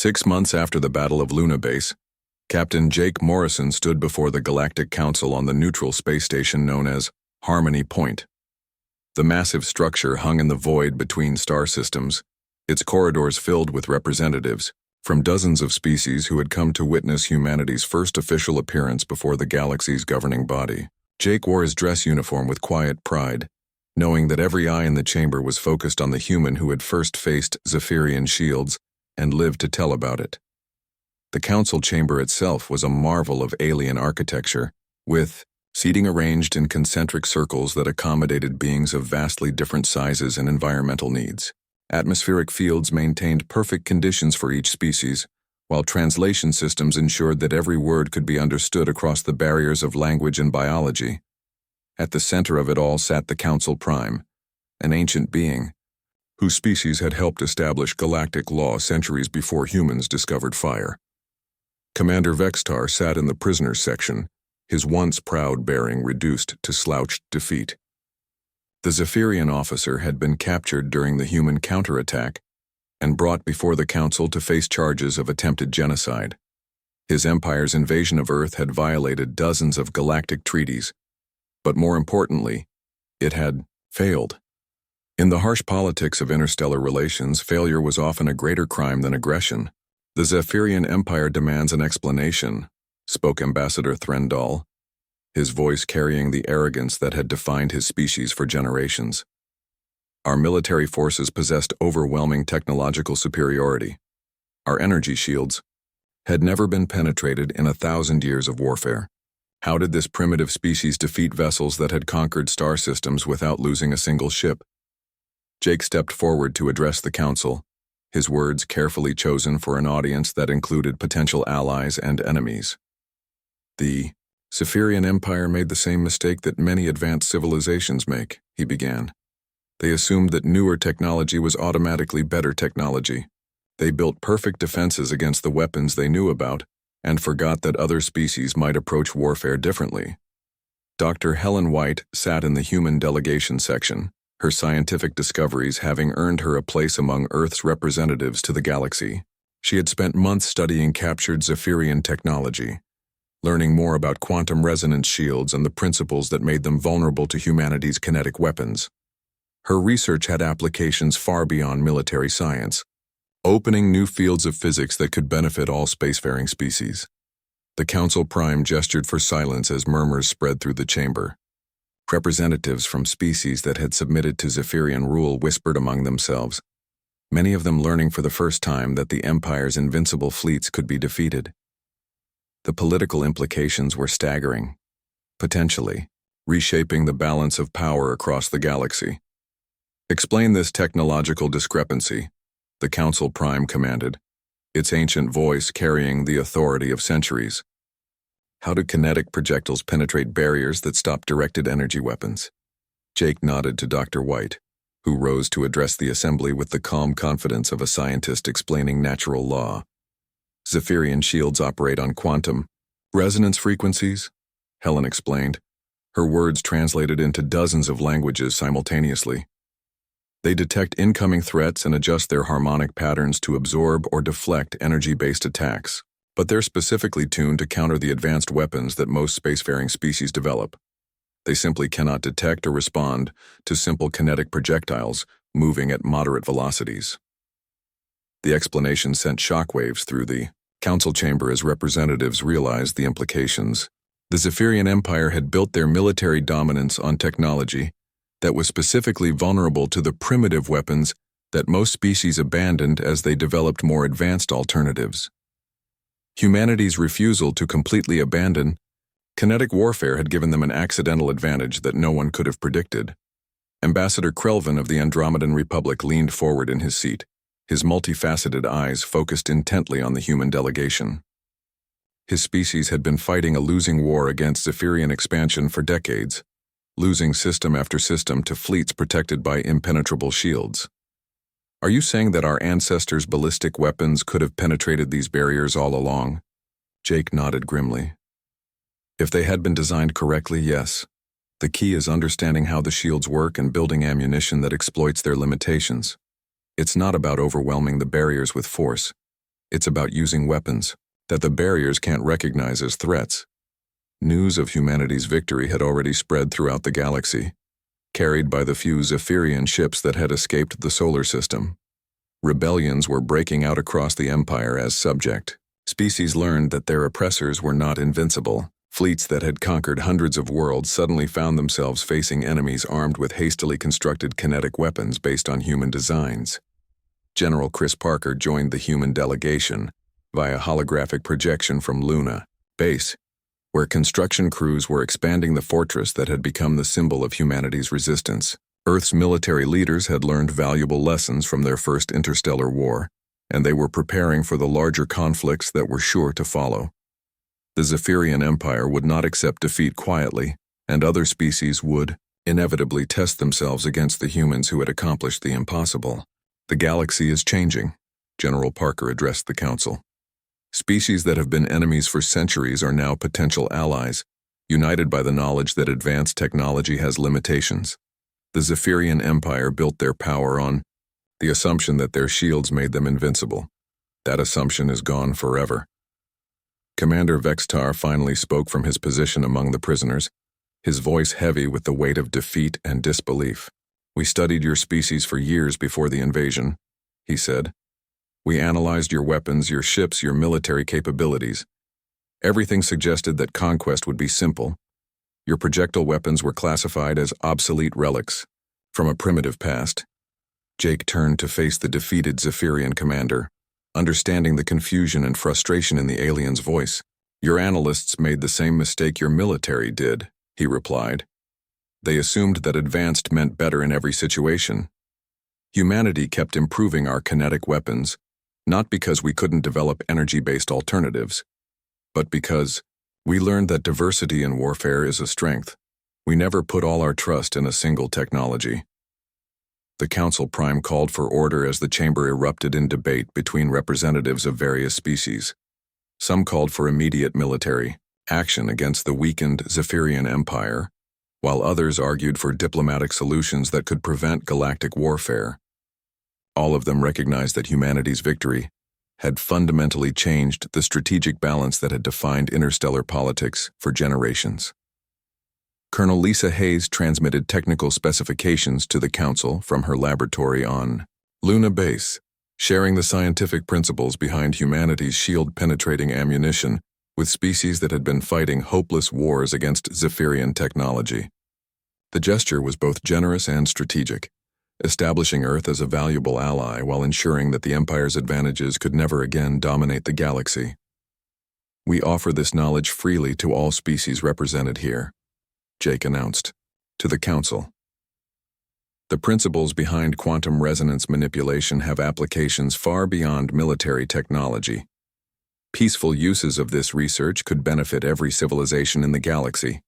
6 months after the Battle of Luna Base, Captain Jake Morrison stood before the Galactic Council on the neutral space station known as Harmony Point. The massive structure hung in the void between star systems, its corridors filled with representatives from dozens of species who had come to witness humanity's first official appearance before the galaxy's governing body. Jake wore his dress uniform with quiet pride, knowing that every eye in the chamber was focused on the human who had first faced Zaphirian shields and lived to tell about it. The council chamber itself was a marvel of alien architecture, with seating arranged in concentric circles that accommodated beings of vastly different sizes and environmental needs. Atmospheric fields maintained perfect conditions for each species, while translation systems ensured that every word could be understood across the barriers of language and biology. At the center of it all sat the Council Prime, an ancient being, whose species had helped establish galactic law centuries before humans discovered fire. Commander Vextar sat in the prisoners section, his once proud bearing reduced to slouched defeat. The Zaphirian officer had been captured during the human counterattack and brought before the council to face charges of attempted genocide. His empire's invasion of Earth had violated dozens of galactic treaties, but more importantly, it had failed. In the harsh politics of interstellar relations, failure was often a greater crime than aggression. The Zaphirian Empire demands an explanation, spoke Ambassador Threndal, his voice carrying the arrogance that had defined his species for generations. Our military forces possessed overwhelming technological superiority. Our energy shields had never been penetrated in 1,000 years of warfare. How did this primitive species defeat vessels that had conquered star systems without losing a single ship? Jake stepped forward to address the council, his words carefully chosen for an audience that included potential allies and enemies. The Zaphirian Empire made the same mistake that many advanced civilizations make, he began. They assumed that newer technology was automatically better technology. They built perfect defenses against the weapons they knew about, and forgot that other species might approach warfare differently. Dr. Helen White sat in the human delegation section, her scientific discoveries having earned her a place among Earth's representatives to the galaxy. She had spent months studying captured Zaphirian technology, learning more about quantum resonance shields and the principles that made them vulnerable to humanity's kinetic weapons. Her research had applications far beyond military science, opening new fields of physics that could benefit all spacefaring species. The Council Prime gestured for silence as murmurs spread through the chamber. Representatives from species that had submitted to Zaphirian rule whispered among themselves, many of them learning for the first time that the Empire's invincible fleets could be defeated. The political implications were staggering, potentially reshaping the balance of power across the galaxy. Explain this technological discrepancy, the Council Prime commanded, its ancient voice carrying the authority of centuries. How do kinetic projectiles penetrate barriers that stop directed energy weapons? Jake nodded to Dr. White, who rose to address the assembly with the calm confidence of a scientist explaining natural law. Zaphirian shields operate on quantum resonance frequencies, Helen explained, her words translated into dozens of languages simultaneously. They detect incoming threats and adjust their harmonic patterns to absorb or deflect energy-based attacks, but they're specifically tuned to counter the advanced weapons that most spacefaring species develop. They simply cannot detect or respond to simple kinetic projectiles moving at moderate velocities. The explanation sent shockwaves through the council chamber as representatives realized the implications. The Zaphirian Empire had built their military dominance on technology that was specifically vulnerable to the primitive weapons that most species abandoned as they developed more advanced alternatives. Humanity's refusal to completely abandon kinetic warfare had given them an accidental advantage that no one could have predicted. Ambassador Krelvin of the Andromedan Republic leaned forward in his seat, his multifaceted eyes focused intently on the human delegation. His species had been fighting a losing war against Zaphirian expansion for decades, losing system after system to fleets protected by impenetrable shields. Are you saying that our ancestors' ballistic weapons could have penetrated these barriers all along? Jake nodded grimly. If they had been designed correctly, yes. The key is understanding how the shields work and building ammunition that exploits their limitations. It's not about overwhelming the barriers with force. It's about using weapons that the barriers can't recognize as threats. News of humanity's victory had already spread throughout the galaxy, carried by the few Zaphirian ships that had escaped the solar system. Rebellions were breaking out across the Empire as subject. Species learned that their oppressors were not invincible. Fleets that had conquered hundreds of worlds suddenly found themselves facing enemies armed with hastily constructed kinetic weapons based on human designs. General Chris Parker joined the human delegation via holographic projection from Luna Base, where construction crews were expanding the fortress that had become the symbol of humanity's resistance. Earth's military leaders had learned valuable lessons from their first interstellar war, and they were preparing for the larger conflicts that were sure to follow. The Zaphirian Empire would not accept defeat quietly, and other species would inevitably test themselves against the humans who had accomplished the impossible. The galaxy is changing, General Parker addressed the Council. Species that have been enemies for centuries are now potential allies, united by the knowledge that advanced technology has limitations. The Zaphirian Empire built their power on the assumption that their shields made them invincible. That assumption is gone forever. Commander Vextar finally spoke from his position among the prisoners, his voice heavy with the weight of defeat and disbelief. "We studied your species for years before the invasion," he said. "We analyzed your weapons, your ships, your military capabilities. Everything suggested that conquest would be simple. Your projectile weapons were classified as obsolete relics from a primitive past." Jake turned to face the defeated Zaphirian commander, understanding the confusion and frustration in the alien's voice. "Your analysts made the same mistake your military did," he replied. "They assumed that advanced meant better in every situation. Humanity kept improving our kinetic weapons, not because we couldn't develop energy-based alternatives, but because we learned that diversity in warfare is a strength. We never put all our trust in a single technology." The Council Prime called for order as the chamber erupted in debate between representatives of various species. Some called for immediate military action against the weakened Zaphirian Empire, while others argued for diplomatic solutions that could prevent galactic warfare. All of them recognized that humanity's victory had fundamentally changed the strategic balance that had defined interstellar politics for generations. Colonel Lisa Hayes transmitted technical specifications to the Council from her laboratory on Luna Base, sharing the scientific principles behind humanity's shield-penetrating ammunition with species that had been fighting hopeless wars against Zaphirian technology. The gesture was both generous and strategic, establishing Earth as a valuable ally while ensuring that the Empire's advantages could never again dominate the galaxy. "We offer this knowledge freely to all species represented here," Jake announced to the Council. "The principles behind quantum resonance manipulation have applications far beyond military technology. Peaceful uses of this research could benefit every civilization in the galaxy."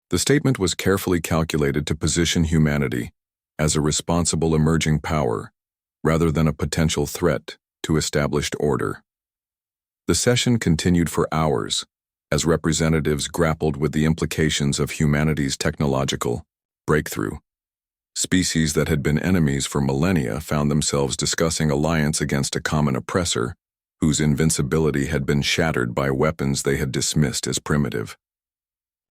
The statement was carefully calculated to position humanity as a responsible emerging power rather than a potential threat to established order. The session continued for hours as representatives grappled with the implications of humanity's technological breakthrough. Species that had been enemies for millennia found themselves discussing alliance against a common oppressor whose invincibility had been shattered by weapons they had dismissed as primitive.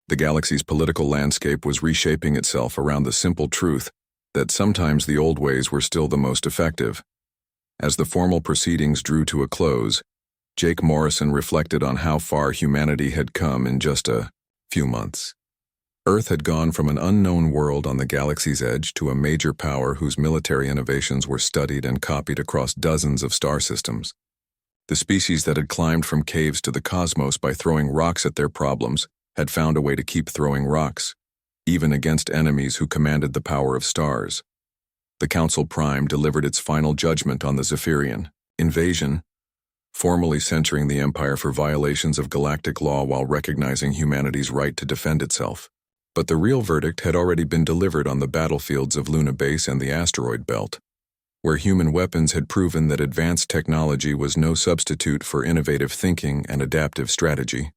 The galaxy's political landscape was reshaping itself around the simple truth that sometimes the old ways were still the most effective. As the formal proceedings drew to a close, Jake Morrison reflected on how far humanity had come in just a few months. Earth had gone from an unknown world on the galaxy's edge to a major power whose military innovations were studied and copied across dozens of star systems. The species that had climbed from caves to the cosmos by throwing rocks at their problems had found a way to keep throwing rocks, even against enemies who commanded the power of stars. The Council Prime delivered its final judgment on the Zaphirian invasion, formally censuring the Empire for violations of galactic law while recognizing humanity's right to defend itself. But the real verdict had already been delivered on the battlefields of Luna Base and the asteroid belt, where human weapons had proven that advanced technology was no substitute for innovative thinking and adaptive strategy.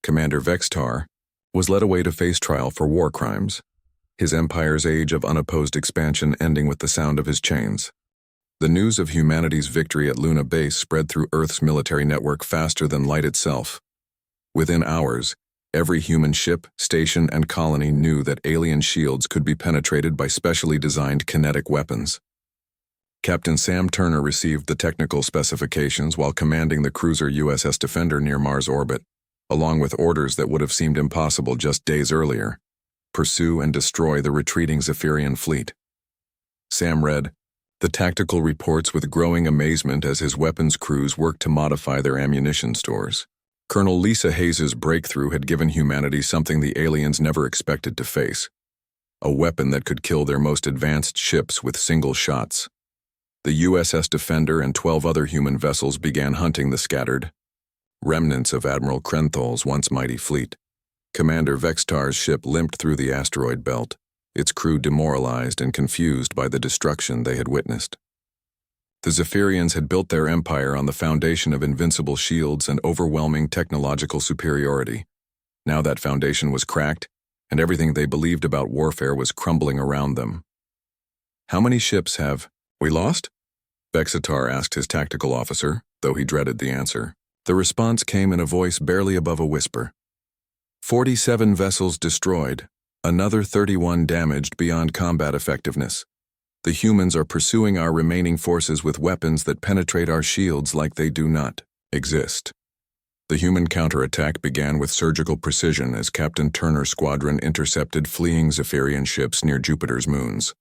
Commander Vextar was led away to face trial for war crimes, his empire's age of unopposed expansion ending with the sound of his chains. The news of humanity's victory at Luna Base spread through Earth's military network faster than light itself. Within hours, every human ship, station, and colony knew that alien shields could be penetrated by specially designed kinetic weapons. Captain Sam Turner received the technical specifications while commanding the cruiser USS Defender near Mars orbit, along with orders that would have seemed impossible just days earlier: pursue and destroy the retreating Zaphirian fleet. Sam read the tactical reports with growing amazement as his weapons crews worked to modify their ammunition stores. Colonel Lisa Hayes's breakthrough had given humanity something the aliens never expected to face: a weapon that could kill their most advanced ships with single shots. The USS Defender and 12 other human vessels began hunting the scattered remnants of Admiral Krenthol's once mighty fleet. Commander Vextar's ship limped through the asteroid belt, its crew demoralized and confused by the destruction they had witnessed. The Zaphirians had built their empire on the foundation of invincible shields and overwhelming technological superiority. Now that foundation was cracked, and everything they believed about warfare was crumbling around them. "How many ships have we lost?" Vextar asked his tactical officer, though he dreaded the answer. The response came in a voice barely above a whisper. 47 vessels destroyed, another 31 damaged beyond combat effectiveness. The humans are pursuing our remaining forces with weapons that penetrate our shields like they do not exist. The human counterattack began with surgical precision as Captain Turner's squadron intercepted fleeing Zaphirian ships near Jupiter's moons.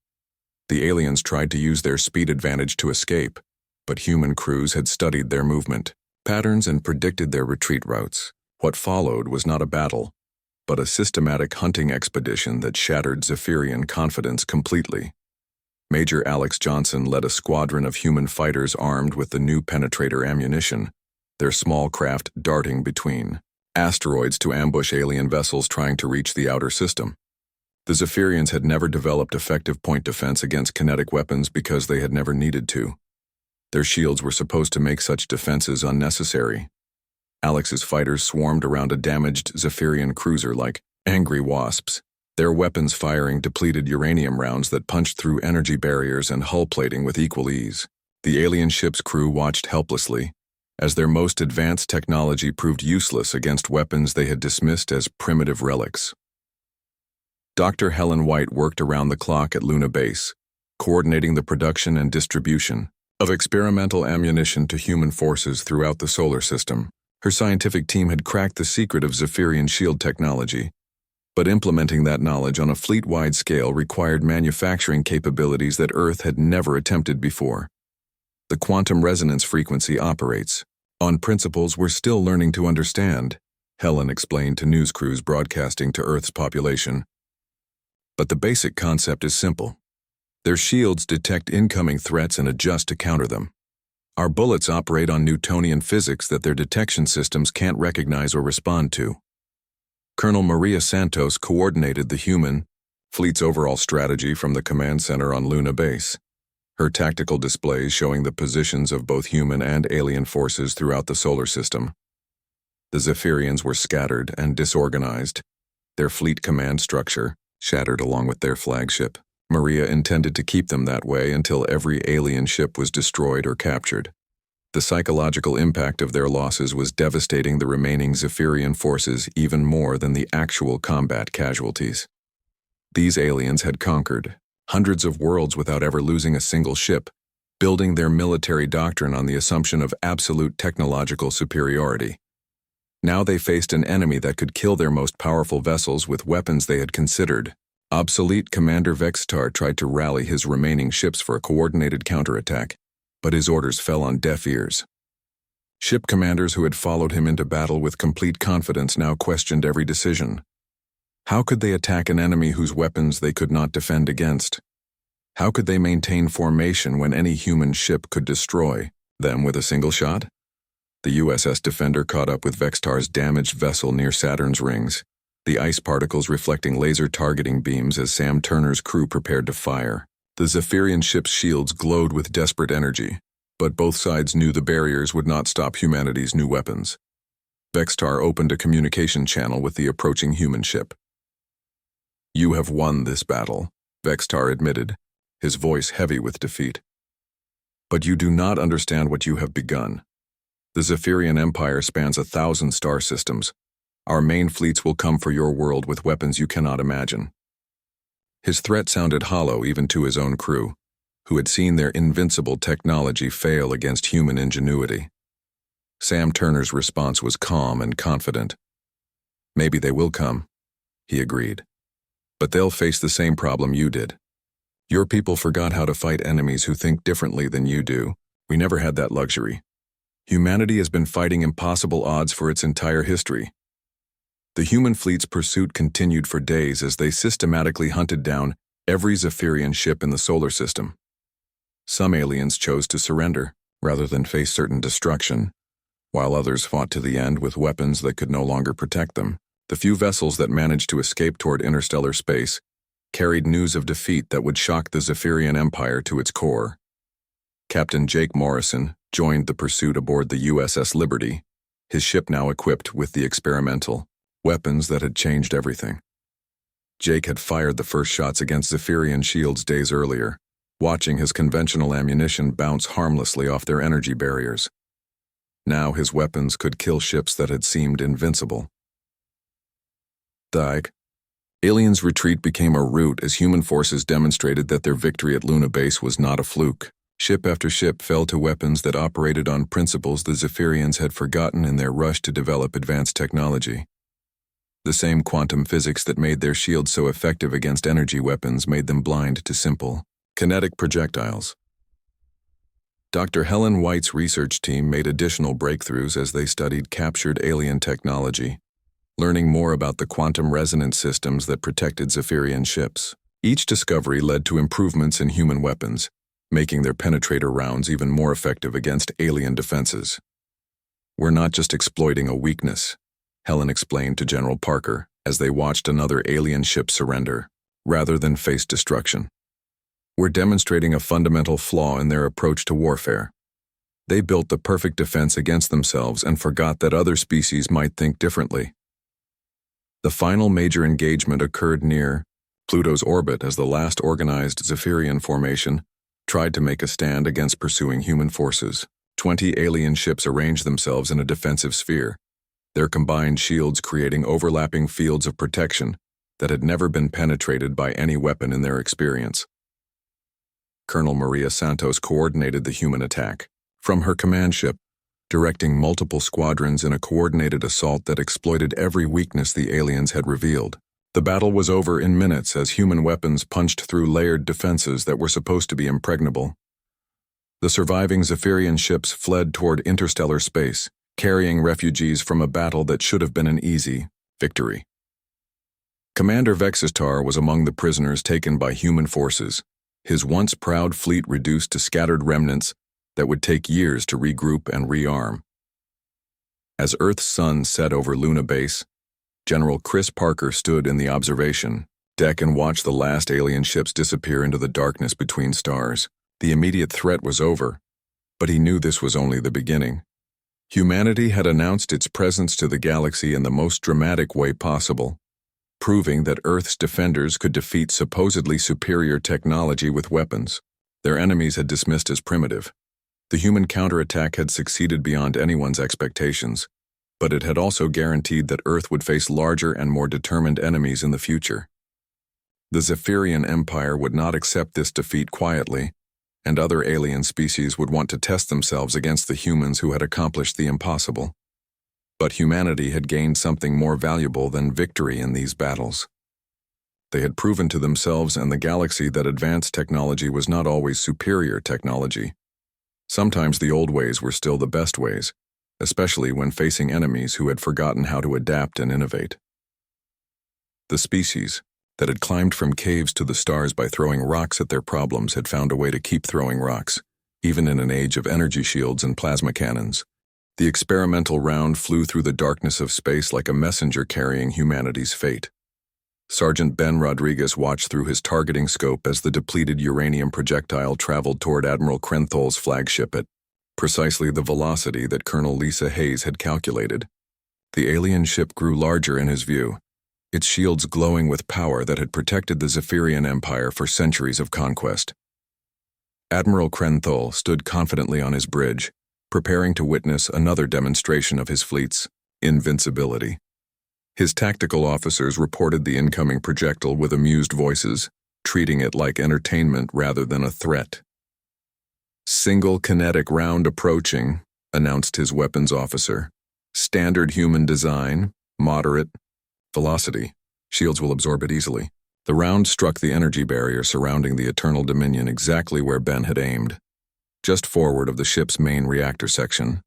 The aliens tried to use their speed advantage to escape, but human crews had studied their movement patterns and predicted their retreat routes. What followed was not a battle, but a systematic hunting expedition that shattered Zaphirian confidence completely. Major Alex Johnson led a squadron of human fighters armed with the new penetrator ammunition, their small craft darting between asteroids to ambush alien vessels trying to reach the outer system. The Zaphirians had never developed effective point defense against kinetic weapons because they had never needed to. Their shields were supposed to make such defenses unnecessary. Alex's fighters swarmed around a damaged Zaphirian cruiser like angry wasps, their weapons firing depleted uranium rounds that punched through energy barriers and hull plating with equal ease. The alien ship's crew watched helplessly, as their most advanced technology proved useless against weapons they had dismissed as primitive relics. Dr. Helen White worked around the clock at Luna Base, coordinating the production and distribution of experimental ammunition to human forces throughout the solar system. Her scientific team had cracked the secret of Zaphirian shield technology, but implementing that knowledge on a fleet-wide scale required manufacturing capabilities that Earth had never attempted before. The quantum resonance frequency operates on principles we're still learning to understand, Helen explained to news crews broadcasting to Earth's population. But the basic concept is simple. Their shields detect incoming threats and adjust to counter them. Our bullets operate on Newtonian physics that their detection systems can't recognize or respond to. Colonel Maria Santos coordinated the human fleet's overall strategy from the command center on Luna Base, her tactical displays showing the positions of both human and alien forces throughout the solar system. The Zaphirians were scattered and disorganized, their fleet command structure shattered along with their flagship. Maria intended to keep them that way until every alien ship was destroyed or captured. The psychological impact of their losses was devastating the remaining Zaphirian forces even more than the actual combat casualties. These aliens had conquered hundreds of worlds without ever losing a single ship, building their military doctrine on the assumption of absolute technological superiority. Now they faced an enemy that could kill their most powerful vessels with weapons they had considered obsolete. Commander Vextar tried to rally his remaining ships for a coordinated counterattack, but his orders fell on deaf ears. Ship commanders who had followed him into battle with complete confidence now questioned every decision. How could they attack an enemy whose weapons they could not defend against? How could they maintain formation when any human ship could destroy them with a single shot? The USS Defender caught up with Vextar's damaged vessel near Saturn's rings, the ice particles reflecting laser targeting beams as Sam Turner's crew prepared to fire. The Zaphirian ship's shields glowed with desperate energy, but both sides knew the barriers would not stop humanity's new weapons. Vextar opened a communication channel with the approaching human ship. "You have won this battle," Vextar admitted, his voice heavy with defeat. But you do not understand what you have begun. The Zaphirian Empire spans 1,000 star systems. Our main fleets will come for your world with weapons you cannot imagine. His threat sounded hollow even to his own crew, who had seen their invincible technology fail against human ingenuity. Sam Turner's response was calm and confident. Maybe they will come, he agreed. But they'll face the same problem you did. Your people forgot how to fight enemies who think differently than you do. We never had that luxury. Humanity has been fighting impossible odds for its entire history. The human fleet's pursuit continued for days as they systematically hunted down every Zaphirian ship in the solar system. Some aliens chose to surrender, rather than face certain destruction, while others fought to the end with weapons that could no longer protect them. The few vessels that managed to escape toward interstellar space carried news of defeat that would shock the Zaphirian Empire to its core. Captain Jake Morrison joined the pursuit aboard the USS Liberty, his ship now equipped with the experimental weapons that had changed everything. Jake had fired the first shots against Zaphirian shields days earlier, watching his conventional ammunition bounce harmlessly off their energy barriers. Now his weapons could kill ships that had seemed invincible. Aliens' retreat became a rout as human forces demonstrated that their victory at Luna Base was not a fluke. Ship after ship fell to weapons that operated on principles the Zaphirians had forgotten in their rush to develop advanced technology. The same quantum physics that made their shields so effective against energy weapons made them blind to simple, kinetic projectiles. Dr. Helen White's research team made additional breakthroughs as they studied captured alien technology, learning more about the quantum resonance systems that protected Zaphirian ships. Each discovery led to improvements in human weapons, making their penetrator rounds even more effective against alien defenses. We're not just exploiting a weakness, Helen explained to General Parker as they watched another alien ship surrender, rather than face destruction. We're demonstrating a fundamental flaw in their approach to warfare. They built the perfect defense against themselves and forgot that other species might think differently. The final major engagement occurred near Pluto's orbit as the last organized Zaphirian formation tried to make a stand against pursuing human forces. 20 alien ships arranged themselves in a defensive sphere, their combined shields creating overlapping fields of protection that had never been penetrated by any weapon in their experience. Colonel Maria Santos coordinated the human attack from her command ship, directing multiple squadrons in a coordinated assault that exploited every weakness the aliens had revealed. The battle was over in minutes as human weapons punched through layered defenses that were supposed to be impregnable. The surviving Zaphirian ships fled toward interstellar space, carrying refugees from a battle that should have been an easy victory. Commander Vexistar was among the prisoners taken by human forces, his once proud fleet reduced to scattered remnants that would take years to regroup and rearm. As Earth's sun set over Luna Base, General Chris Parker stood in the observation deck and watched the last alien ships disappear into the darkness between stars. The immediate threat was over, but he knew this was only the beginning. Humanity had announced its presence to the galaxy in the most dramatic way possible, proving that Earth's defenders could defeat supposedly superior technology with weapons their enemies had dismissed as primitive. The human counterattack had succeeded beyond anyone's expectations, but it had also guaranteed that Earth would face larger and more determined enemies in the future. The Zaphirian Empire would not accept this defeat quietly, and other alien species would want to test themselves against the humans who had accomplished the impossible. But humanity had gained something more valuable than victory in these battles. They had proven to themselves and the galaxy that advanced technology was not always superior technology. Sometimes the old ways were still the best ways, especially when facing enemies who had forgotten how to adapt and innovate. The species that had climbed from caves to the stars by throwing rocks at their problems had found a way to keep throwing rocks, even in an age of energy shields and plasma cannons. The experimental round flew through the darkness of space like a messenger carrying humanity's fate. Sergeant Ben Rodriguez watched through his targeting scope as the depleted uranium projectile traveled toward Admiral Krenthol's flagship at precisely the velocity that Colonel Lisa Hayes had calculated. The alien ship grew larger in his view, its shields glowing with power that had protected the Zaphirian Empire for centuries of conquest. Admiral Krenthal stood confidently on his bridge, preparing to witness another demonstration of his fleet's invincibility. His tactical officers reported the incoming projectile with amused voices, treating it like entertainment rather than a threat. "Single kinetic round approaching," announced his weapons officer. "Standard human design, moderate velocity. Shields will absorb it easily." The round struck the energy barrier surrounding the Eternal Dominion exactly where Ben had aimed, just forward of the ship's main reactor section.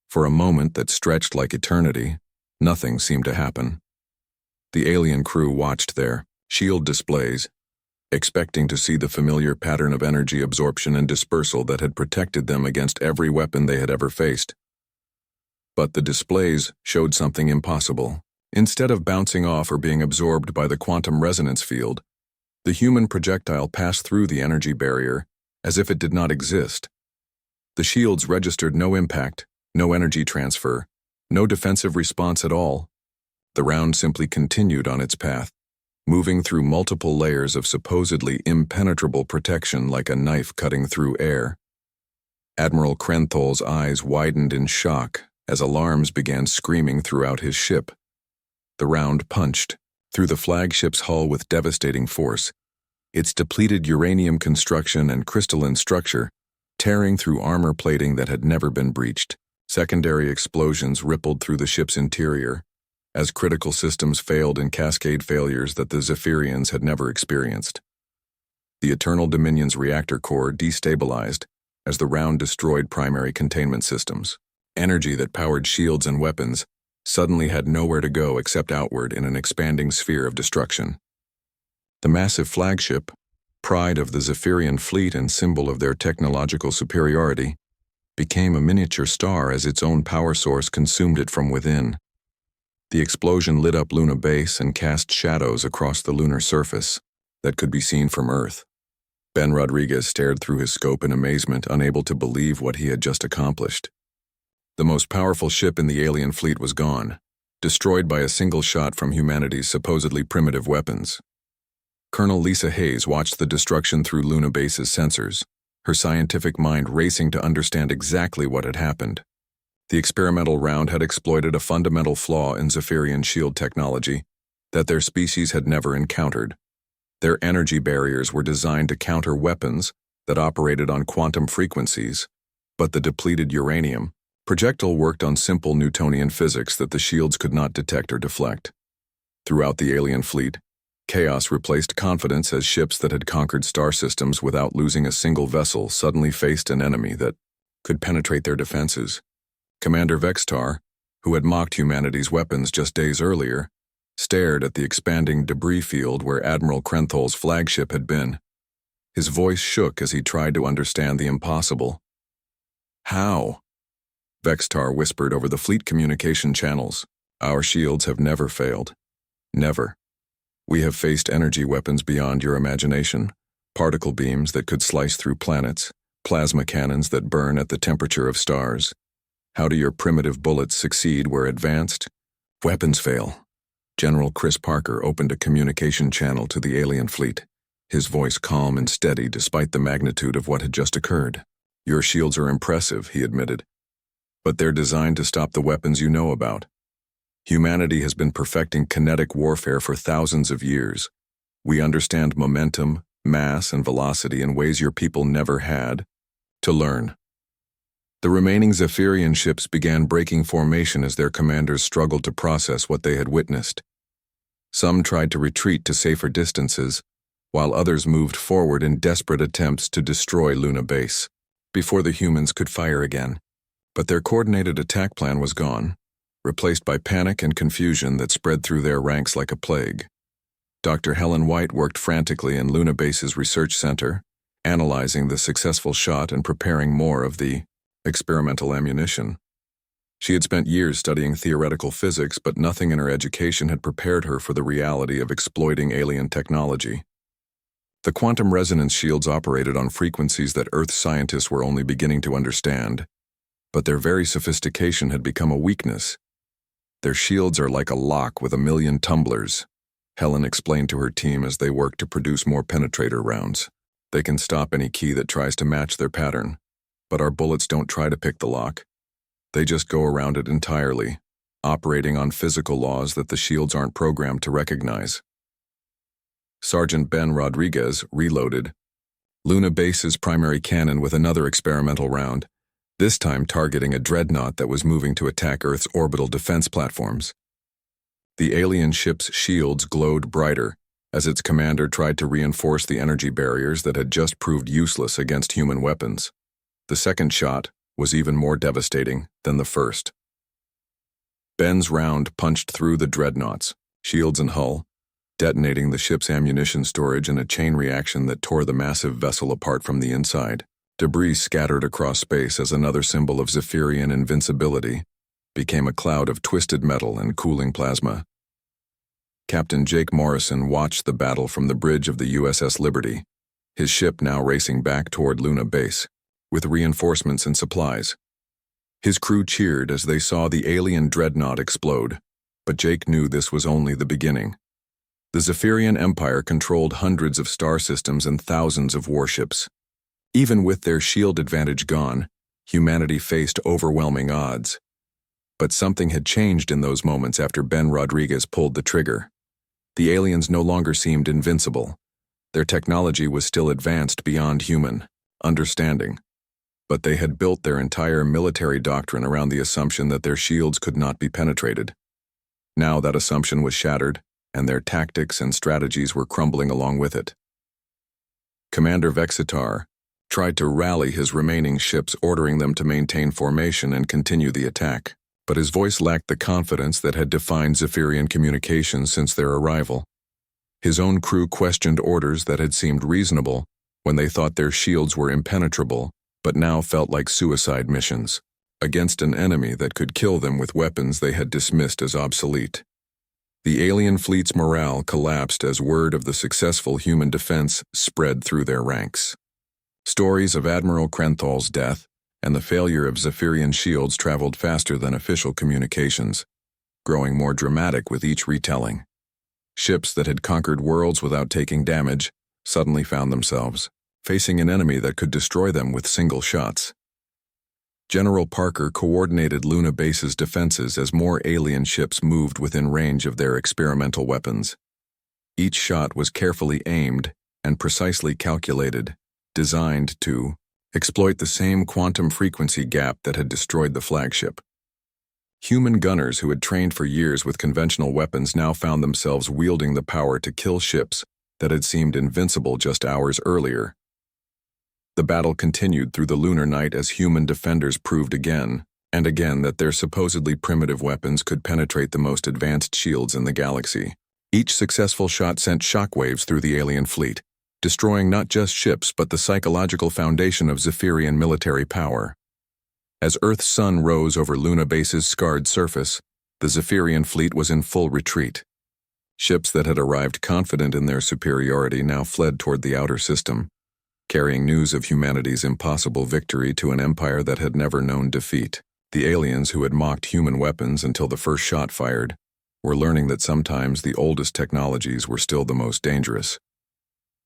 For a moment that stretched like eternity, nothing seemed to happen. The alien crew watched their shield displays, expecting to see the familiar pattern of energy absorption and dispersal that had protected them against every weapon they had ever faced. But the displays showed something impossible. Instead of bouncing off or being absorbed by the quantum resonance field, the human projectile passed through the energy barrier as if it did not exist. The shields registered no impact, no energy transfer, no defensive response at all. The round simply continued on its path, moving through multiple layers of supposedly impenetrable protection like a knife cutting through air. Admiral Krenthal's eyes widened in shock as alarms began screaming throughout his ship. The round punched through the flagship's hull with devastating force, its depleted uranium construction and crystalline structure tearing through armor plating that had never been breached. Secondary explosions rippled through the ship's interior, as critical systems failed in cascade failures that the Zaphirians had never experienced. The Eternal Dominion's reactor core destabilized as the round destroyed primary containment systems. Energy that powered shields and weapons suddenly had nowhere to go except outward in an expanding sphere of destruction. The massive flagship, pride of the Zaphirian fleet and symbol of their technological superiority, became a miniature star as its own power source consumed it from within. The explosion lit up Luna Base and cast shadows across the lunar surface that could be seen from Earth. Ben Rodriguez stared through his scope in amazement, unable to believe what he had just accomplished. The most powerful ship in the alien fleet was gone, destroyed by a single shot from humanity's supposedly primitive weapons. Colonel Lisa Hayes watched the destruction through Luna Base's sensors, her scientific mind racing to understand exactly what had happened. The experimental round had exploited a fundamental flaw in Zaphirian shield technology that their species had never encountered. Their energy barriers were designed to counter weapons that operated on quantum frequencies, but the depleted uranium projectile worked on simple Newtonian physics that the shields could not detect or deflect. Throughout the alien fleet, chaos replaced confidence as ships that had conquered star systems without losing a single vessel suddenly faced an enemy that could penetrate their defenses. Commander Vextar, who had mocked humanity's weapons just days earlier, stared at the expanding debris field where Admiral Krenthal's flagship had been. His voice shook as he tried to understand the impossible. "How?" Vextar whispered over the fleet communication channels. "Our shields have never failed. Never. We have faced energy weapons beyond your imagination, particle beams that could slice through planets, plasma cannons that burn at the temperature of stars. How do your primitive bullets succeed where advanced weapons fail?" General Chris Parker opened a communication channel to the alien fleet, his voice calm and steady despite the magnitude of what had just occurred. "Your shields are impressive," he admitted, "but they're designed to stop the weapons you know about. Humanity has been perfecting kinetic warfare for thousands of years. We understand momentum, mass, and velocity in ways your people never had to learn." The remaining Zaphirian ships began breaking formation as their commanders struggled to process what they had witnessed. Some tried to retreat to safer distances, while others moved forward in desperate attempts to destroy Luna Base before the humans could fire again. But their coordinated attack plan was gone, replaced by panic and confusion that spread through their ranks like a plague. Dr. Helen White worked frantically in Luna Base's research center, analyzing the successful shot and preparing more of the experimental ammunition. She had spent years studying theoretical physics, but nothing in her education had prepared her for the reality of exploiting alien technology. The quantum resonance shields operated on frequencies that Earth scientists were only beginning to understand, but their very sophistication had become a weakness. "Their shields are like a lock with a million tumblers," Helen explained to her team as they worked to produce more penetrator rounds. They can stop any key that tries to match their pattern, but our bullets don't try to pick the lock. They just go around it entirely, operating on physical laws that the shields aren't programmed to recognize. Sergeant Ben Rodriguez reloaded Luna Base's primary cannon with another experimental round, this time targeting a dreadnought that was moving to attack Earth's orbital defense platforms. The alien ship's shields glowed brighter as its commander tried to reinforce the energy barriers that had just proved useless against human weapons. The second shot was even more devastating than the first. Ben's round punched through the dreadnoughts, shields and hull, detonating the ship's ammunition storage in a chain reaction that tore the massive vessel apart from the inside. Debris scattered across space as another symbol of Zaphirian invincibility became a cloud of twisted metal and cooling plasma. Captain Jake Morrison watched the battle from the bridge of the USS Liberty, his ship now racing back toward Luna Base, with reinforcements and supplies. His crew cheered as they saw the alien dreadnought explode, but Jake knew this was only the beginning. The Zaphirian Empire controlled hundreds of star systems and thousands of warships. Even with their shield advantage gone, humanity faced overwhelming odds. But something had changed in those moments after Ben Rodriguez pulled the trigger. The aliens no longer seemed invincible. Their technology was still advanced beyond human understanding. But they had built their entire military doctrine around the assumption that their shields could not be penetrated. Now that assumption was shattered, and their tactics and strategies were crumbling along with it. Commander Vexitar tried to rally his remaining ships, ordering them to maintain formation and continue the attack, but his voice lacked the confidence that had defined Zaphirian communications since their arrival. His own crew questioned orders that had seemed reasonable when they thought their shields were impenetrable, but now felt like suicide missions, against an enemy that could kill them with weapons they had dismissed as obsolete. The alien fleet's morale collapsed as word of the successful human defense spread through their ranks. Stories of Admiral Krenthal's death and the failure of Zaphirian shields traveled faster than official communications, growing more dramatic with each retelling. Ships that had conquered worlds without taking damage suddenly found themselves facing an enemy that could destroy them with single shots. General Parker coordinated Luna Base's defenses as more alien ships moved within range of their experimental weapons. Each shot was carefully aimed and precisely calculated, designed to exploit the same quantum frequency gap that had destroyed the flagship. Human gunners who had trained for years with conventional weapons now found themselves wielding the power to kill ships that had seemed invincible just hours earlier. The battle continued through the lunar night as human defenders proved again and again that their supposedly primitive weapons could penetrate the most advanced shields in the galaxy. Each successful shot sent shockwaves through the alien fleet, destroying not just ships but the psychological foundation of Zaphirian military power. As Earth's sun rose over Luna Base's scarred surface, the Zaphirian fleet was in full retreat. Ships that had arrived confident in their superiority now fled toward the outer system, carrying news of humanity's impossible victory to an empire that had never known defeat. The aliens who had mocked human weapons until the first shot fired were learning that sometimes the oldest technologies were still the most dangerous.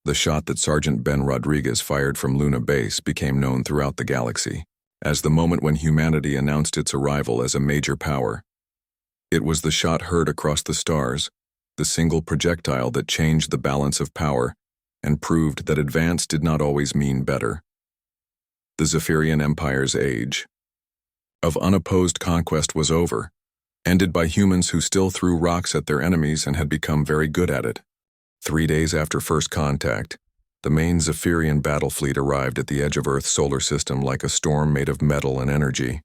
The shot that Sergeant Ben Rodriguez fired from Luna Base became known throughout the galaxy as the moment when humanity announced its arrival as a major power. It was the shot heard across the stars, the single projectile that changed the balance of power and proved that advance did not always mean better. The Zaphirian Empire's age of unopposed conquest was over, ended by humans who still threw rocks at their enemies and had become very good at it. 3 days after first contact, the main Zaphirian battle fleet arrived at the edge of Earth's solar system like a storm made of metal and energy.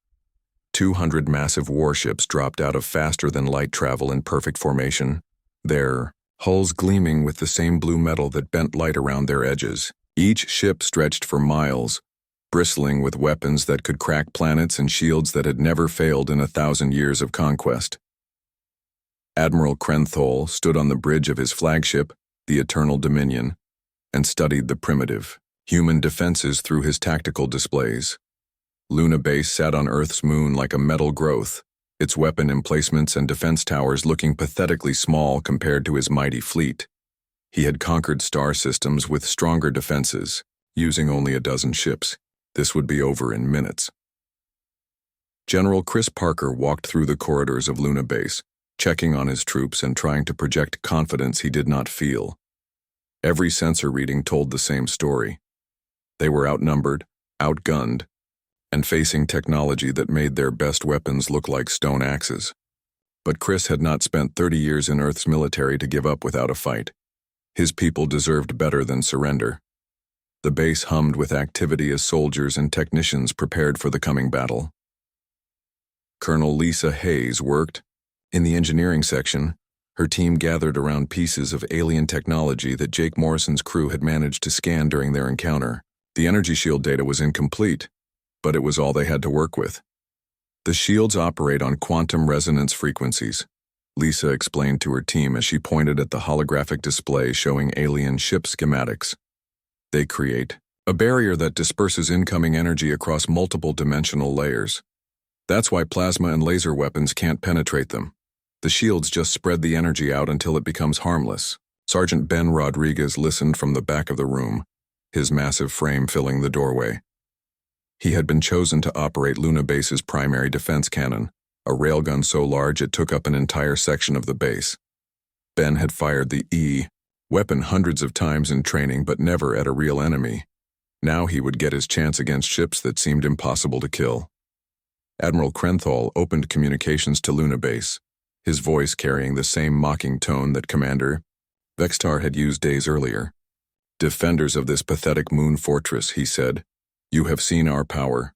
200 massive warships dropped out of faster-than-light travel in perfect formation, their hulls gleaming with the same blue metal that bent light around their edges. Each ship stretched for miles, bristling with weapons that could crack planets and shields that had never failed in 1,000 years of conquest. Admiral Krenthal stood on the bridge of his flagship, the Eternal Dominion, and studied the primitive, human defenses through his tactical displays. Luna Base sat on Earth's moon like a metal growth, its weapon emplacements and defense towers looking pathetically small compared to his mighty fleet. He had conquered star systems with stronger defenses, using only a dozen ships. This would be over in minutes. General Chris Parker walked through the corridors of Luna Base, checking on his troops and trying to project confidence he did not feel. Every sensor reading told the same story. They were outnumbered, outgunned, and facing technology that made their best weapons look like stone axes. But Chris had not spent 30 years in Earth's military to give up without a fight. His people deserved better than surrender. The base hummed with activity as soldiers and technicians prepared for the coming battle. Colonel Lisa Hayes worked in the engineering section. Her team gathered around pieces of alien technology that Jake Morrison's crew had managed to scan during their encounter. The energy shield data was incomplete, but it was all they had to work with. The shields operate on quantum resonance frequencies, Lisa explained to her team as she pointed at the holographic display showing alien ship schematics. They create a barrier that disperses incoming energy across multiple dimensional layers. That's why plasma and laser weapons can't penetrate them. The shields just spread the energy out until it becomes harmless. Sergeant Ben Rodriguez listened from the back of the room, his massive frame filling the doorway. He had been chosen to operate Luna Base's primary defense cannon, a railgun so large it took up an entire section of the base. Ben had fired the E weapon hundreds of times in training but never at a real enemy. Now he would get his chance against ships that seemed impossible to kill. Admiral Krenthal opened communications to Luna Base, his voice carrying the same mocking tone that Commander Vextar had used days earlier. "Defenders of this pathetic moon fortress," he said, "you have seen our power.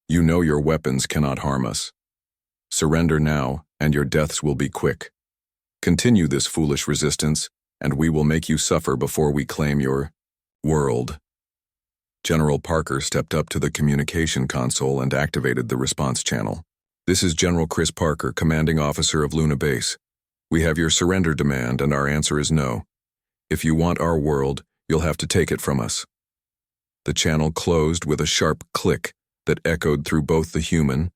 You know your weapons cannot harm us. Surrender now, and your deaths will be quick. Continue this foolish resistance, and we will make you suffer before we claim your world." General Parker stepped up to the communication console and activated the response channel. "This is General Chris Parker, commanding officer of Luna Base. We have your surrender demand, and our answer is no. If you want our world, you'll have to take it from us." The channel closed with a sharp click that echoed through both the human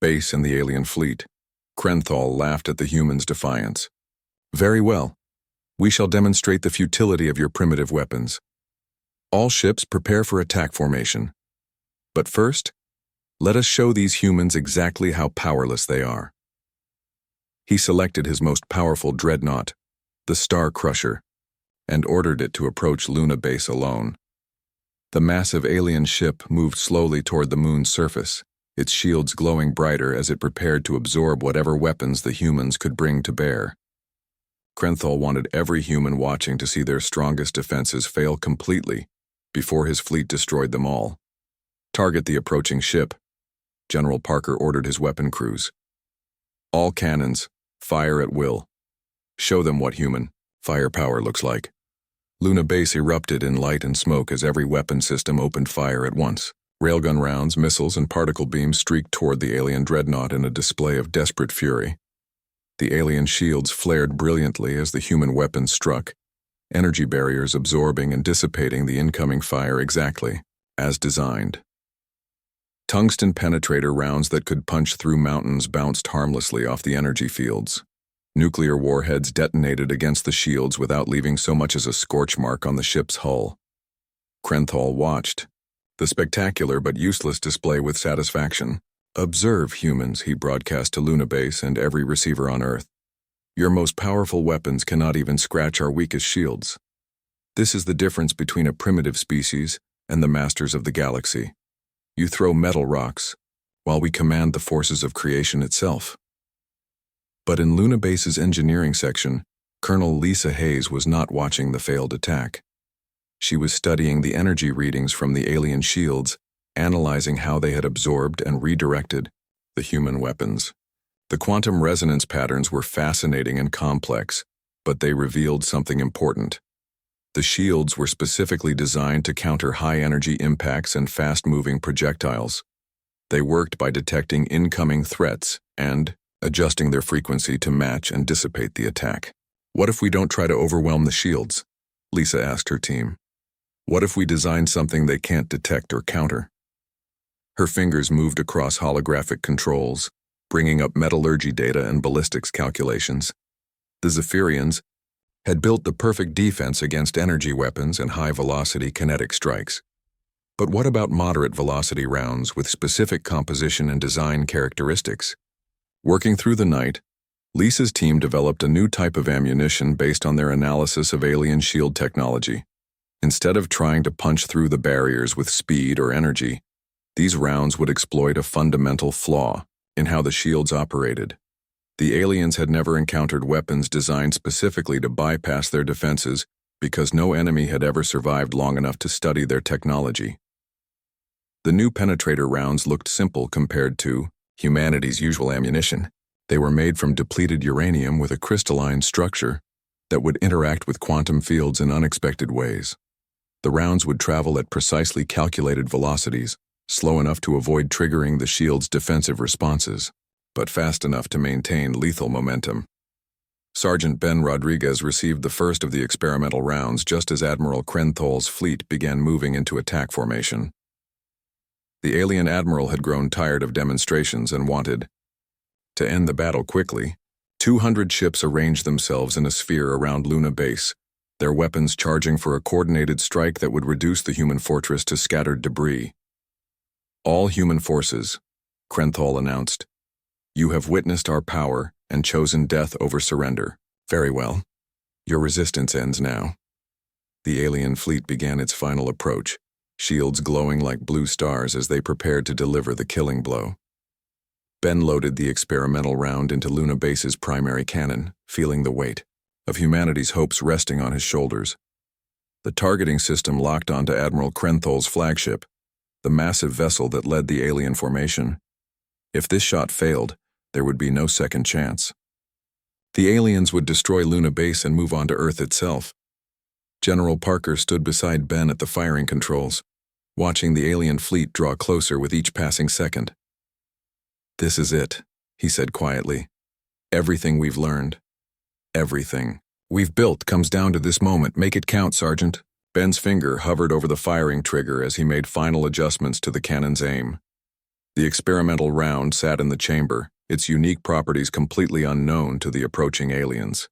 base and the alien fleet. Krenthal laughed at the humans' defiance. "Very well. We shall demonstrate the futility of your primitive weapons. All ships prepare for attack formation. But first, let us show these humans exactly how powerless they are." He selected his most powerful dreadnought, the Star Crusher, and ordered it to approach Luna Base alone. The massive alien ship moved slowly toward the moon's surface, its shields glowing brighter as it prepared to absorb whatever weapons the humans could bring to bear. Krenthal wanted every human watching to see their strongest defenses fail completely before his fleet destroyed them all. "Target the approaching ship," General Parker ordered his weapon crews. "All cannons, fire at will. Show them what human firepower looks like." Luna Base erupted in light and smoke as every weapon system opened fire at once. Railgun rounds, missiles, and particle beams streaked toward the alien dreadnought in a display of desperate fury. The alien shields flared brilliantly as the human weapons struck, energy barriers absorbing and dissipating the incoming fire exactly as designed. Tungsten penetrator rounds that could punch through mountains bounced harmlessly off the energy fields. Nuclear warheads detonated against the shields without leaving so much as a scorch mark on the ship's hull. Krenthal watched the spectacular but useless display with satisfaction. "Observe, humans," he broadcast to Luna Base and every receiver on Earth. "Your most powerful weapons cannot even scratch our weakest shields. This is the difference between a primitive species and the masters of the galaxy. You throw metal rocks, while we command the forces of creation itself." But in Luna Base's engineering section, Colonel Lisa Hayes was not watching the failed attack. She was studying the energy readings from the alien shields, analyzing how they had absorbed and redirected the human weapons. The quantum resonance patterns were fascinating and complex, but they revealed something important. The shields were specifically designed to counter high-energy impacts and fast-moving projectiles. They worked by detecting incoming threats and adjusting their frequency to match and dissipate the attack. "What if we don't try to overwhelm the shields?" Lisa asked her team. "What if we design something they can't detect or counter?" Her fingers moved across holographic controls, bringing up metallurgy data and ballistics calculations. The Zaphirians had built the perfect defense against energy weapons and high-velocity kinetic strikes. But what about moderate velocity rounds with specific composition and design characteristics? Working through the night, Lisa's team developed a new type of ammunition based on their analysis of alien shield technology. Instead of trying to punch through the barriers with speed or energy, these rounds would exploit a fundamental flaw in how the shields operated. The aliens had never encountered weapons designed specifically to bypass their defenses because no enemy had ever survived long enough to study their technology. The new penetrator rounds looked simple compared to humanity's usual ammunition. They were made from depleted uranium with a crystalline structure that would interact with quantum fields in unexpected ways. The rounds would travel at precisely calculated velocities, slow enough to avoid triggering the shield's defensive responses, but fast enough to maintain lethal momentum. Sergeant Ben Rodriguez received the first of the experimental rounds just as Admiral Krenthol's fleet began moving into attack formation. The alien admiral had grown tired of demonstrations and wanted to end the battle quickly. 200 ships arranged themselves in a sphere around Luna Base, their weapons charging for a coordinated strike that would reduce the human fortress to scattered debris. All human forces, Krenthal announced. You have witnessed our power and chosen death over surrender. Very well. Your resistance ends now. The alien fleet began its final approach, shields glowing like blue stars as they prepared to deliver the killing blow. Ben loaded the experimental round into Luna Base's primary cannon, feeling the weight of humanity's hopes resting on his shoulders. The targeting system locked onto Admiral Krenthol's flagship, the massive vessel that led the alien formation. If this shot failed, there would be no second chance. The aliens would destroy Luna Base and move on to Earth itself. General Parker stood beside Ben at the firing controls, watching the alien fleet draw closer with each passing second. This is it, he said quietly. Everything we've learned, everything we've built comes down to this moment. Make it count, Sergeant. Ben's finger hovered over the firing trigger as he made final adjustments to the cannon's aim. The experimental round sat in the chamber, its unique properties completely unknown to the approaching aliens.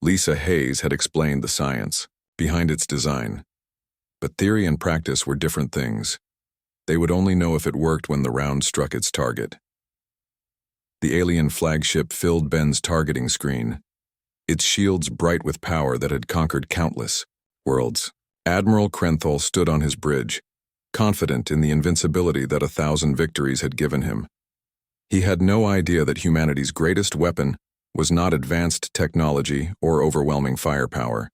Lisa Hayes had explained the science behind its design, but theory and practice were different things. They would only know if it worked when the round struck its target. The alien flagship filled Ben's targeting screen, its shields bright with power that had conquered countless worlds. Admiral Krenthal stood on his bridge, confident in the invincibility that 1,000 victories had given him. He had no idea that humanity's greatest weapon was not advanced technology or overwhelming firepower.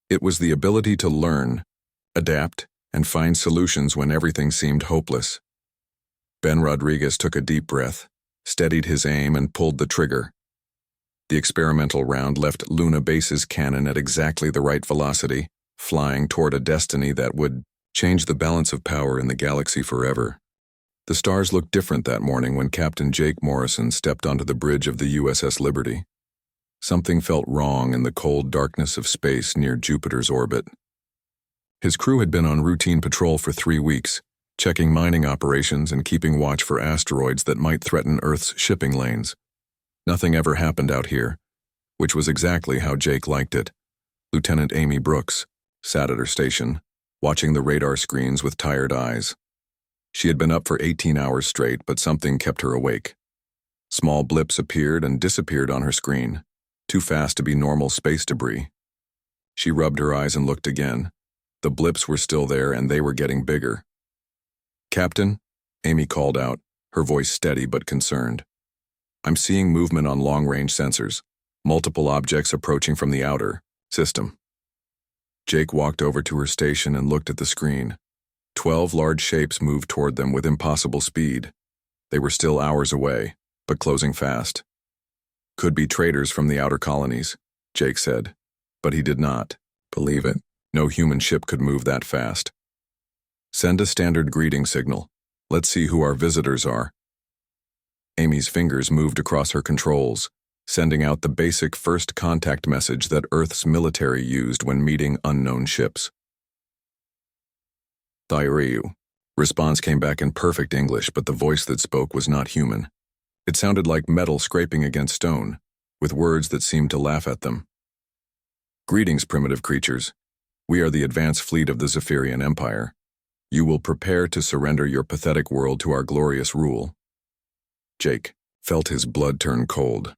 It was the ability to learn, adapt, and find solutions when everything seemed hopeless. Ben Rodriguez took a deep breath, steadied his aim, and pulled the trigger. The experimental round left Luna Base's cannon at exactly the right velocity, flying toward a destiny that would change the balance of power in the galaxy forever. The stars looked different that morning when Captain Jake Morrison stepped onto the bridge of the USS Liberty. Something felt wrong in the cold darkness of space near Jupiter's orbit. His crew had been on routine patrol for 3 weeks, checking mining operations and keeping watch for asteroids that might threaten Earth's shipping lanes. Nothing ever happened out here, which was exactly how Jake liked it. Lieutenant Amy Brooks sat at her station, watching the radar screens with tired eyes. She had been up for 18 hours straight, but something kept her awake. Small blips appeared and disappeared on her screen, too fast to be normal space debris. She rubbed her eyes and looked again. The blips were still there, and they were getting bigger. "Captain," Amy called out, her voice steady but concerned. "I'm seeing movement on long-range sensors, multiple objects approaching from the outer system." Jake walked over to her station and looked at the screen. 12 large shapes moved toward them with impossible speed. They were still hours away, but closing fast. "Could be traders from the outer colonies," Jake said, but he did not believe it. No human ship could move that fast. "Send a standard greeting signal. Let's see who our visitors are." Amy's fingers moved across her controls, sending out the basic first contact message that Earth's military used when meeting unknown ships. "Thyreu." Response came back in perfect English, but the voice that spoke was not human. It sounded like metal scraping against stone, with words that seemed to laugh at them. "Greetings, primitive creatures. We are the advance fleet of the Zaphirian Empire. You will prepare to surrender your pathetic world to our glorious rule. Jake felt his blood turn cold.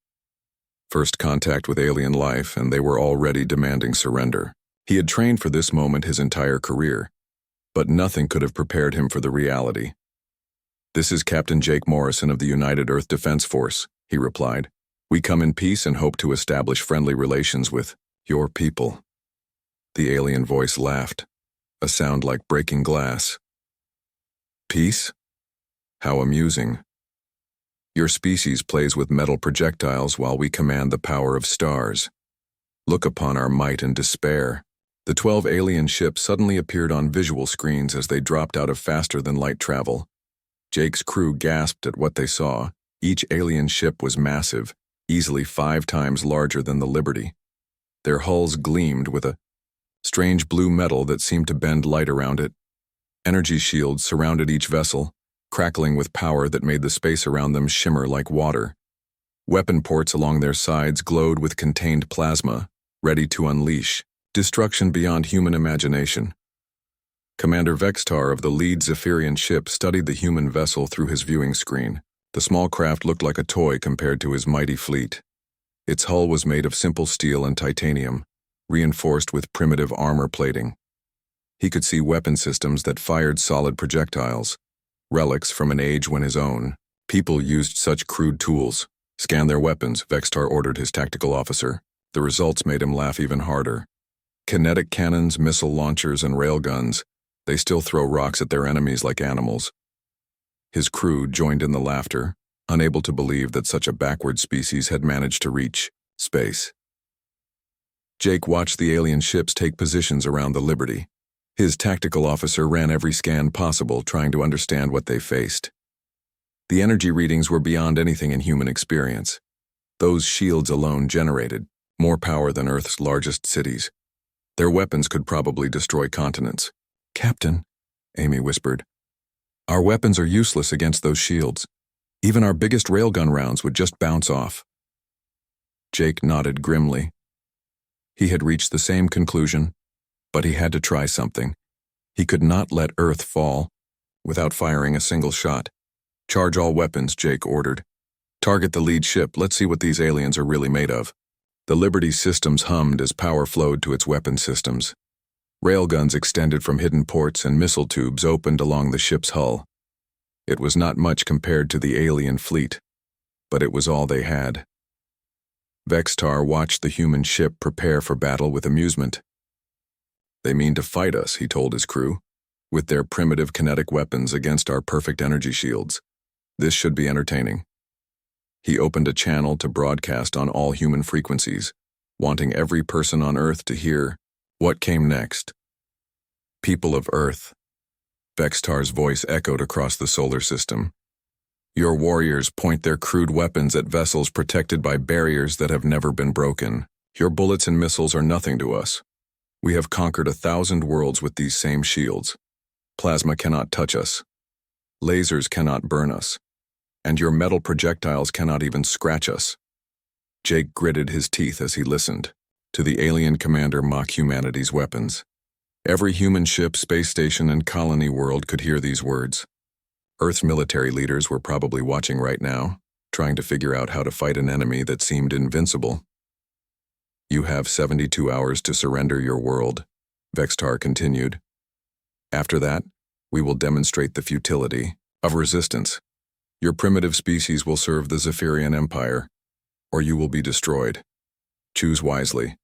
First contact with alien life, and they were already demanding surrender. He had trained for this moment his entire career, but nothing could have prepared him for the reality. "This is Captain Jake Morrison of the United Earth Defense Force," he replied. "We come in peace and hope to establish friendly relations with your people." The alien voice laughed, a sound like breaking glass. "Peace? How amusing. Your species plays with metal projectiles while we command the power of stars. Look upon our might and despair." The 12 alien ships suddenly appeared on visual screens as they dropped out of faster-than-light travel. Jake's crew gasped at what they saw. Each alien ship was massive, easily 5 times larger than the Liberty. Their hulls gleamed with a strange blue metal that seemed to bend light around it. Energy shields surrounded each vessel, crackling with power that made the space around them shimmer like water. Weapon ports along their sides glowed with contained plasma, ready to unleash destruction beyond human imagination. Commander Vextar of the lead Zaphirian ship studied the human vessel through his viewing screen. The small craft looked like a toy compared to his mighty fleet. Its hull was made of simple steel and titanium, reinforced with primitive armor plating. He could see weapon systems that fired solid projectiles, relics from an age when his own people used such crude tools. "Scan their weapons," Vextar ordered his tactical officer. The results made him laugh even harder. Kinetic cannons, missile launchers, and railguns, they still throw rocks at their enemies like animals. His crew joined in the laughter, unable to believe that such a backward species had managed to reach space. Jake watched the alien ships take positions around the Liberty. His tactical officer ran every scan possible, trying to understand what they faced. The energy readings were beyond anything in human experience. Those shields alone generated more power than Earth's largest cities. Their weapons could probably destroy continents. "Captain," Amy whispered, "our weapons are useless against those shields. Even our biggest railgun rounds would just bounce off." Jake nodded grimly. He had reached the same conclusion, but he had to try something. He could not let Earth fall without firing a single shot. "Charge all weapons," Jake ordered. "Target the lead ship. Let's see what these aliens are really made of." The Liberty's systems hummed as power flowed to its weapon systems. Railguns extended from hidden ports and missile tubes opened along the ship's hull. It was not much compared to the alien fleet, but it was all they had. Vextar watched the human ship prepare for battle with amusement. "They mean to fight us," he told his crew, "with their primitive kinetic weapons against our perfect energy shields. This should be entertaining." He opened a channel to broadcast on all human frequencies, wanting every person on Earth to hear what came next. "People of Earth," Vextar's voice echoed across the solar system. "Your warriors point their crude weapons at vessels protected by barriers that have never been broken. Your bullets and missiles are nothing to us. We have conquered 1,000 worlds with these same shields. Plasma cannot touch us. Lasers cannot burn us. And your metal projectiles cannot even scratch us." Jake gritted his teeth as he listened to the alien commander mock humanity's weapons. Every human ship, space station, and colony world could hear these words. Earth's military leaders were probably watching right now, trying to figure out how to fight an enemy that seemed invincible. "You have 72 hours to surrender your world," Vextar continued. "After that, we will demonstrate the futility of resistance. Your primitive species will serve the Zaphirian Empire, or you will be destroyed. Choose wisely."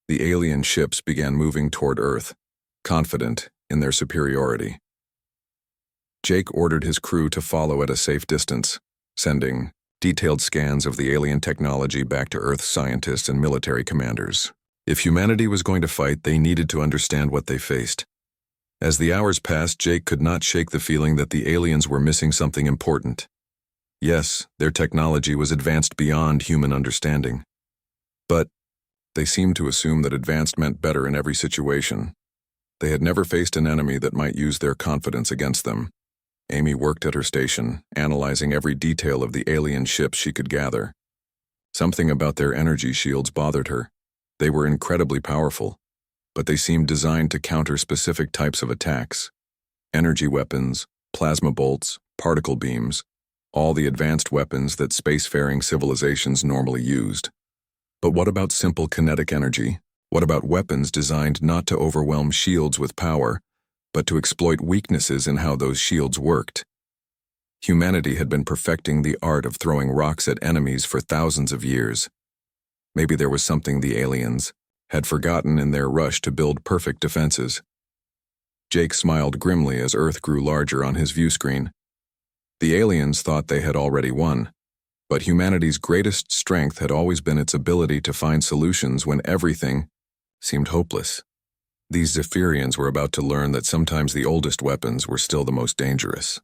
The alien ships began moving toward Earth, confident in their superiority. Jake ordered his crew to follow at a safe distance, sending detailed scans of the alien technology back to Earth scientists and military commanders. If humanity was going to fight, they needed to understand what they faced. As the hours passed, Jake could not shake the feeling that the aliens were missing something important. Yes, their technology was advanced beyond human understanding. But they seemed to assume that advanced meant better in every situation. They had never faced an enemy that might use their confidence against them. Amy worked at her station, analyzing every detail of the alien ships she could gather. Something about their energy shields bothered her. They were incredibly powerful, but they seemed designed to counter specific types of attacks. Energy weapons, plasma bolts, particle beams, all the advanced weapons that spacefaring civilizations normally used. But what about simple kinetic energy? What about weapons designed not to overwhelm shields with power, but to exploit weaknesses in how those shields worked? Humanity had been perfecting the art of throwing rocks at enemies for thousands of years. Maybe there was something the aliens had forgotten in their rush to build perfect defenses. Jake smiled grimly as Earth grew larger on his view screen. The aliens thought they had already won, but humanity's greatest strength had always been its ability to find solutions when everything seemed hopeless. These Zaphirians were about to learn that sometimes the oldest weapons were still the most dangerous.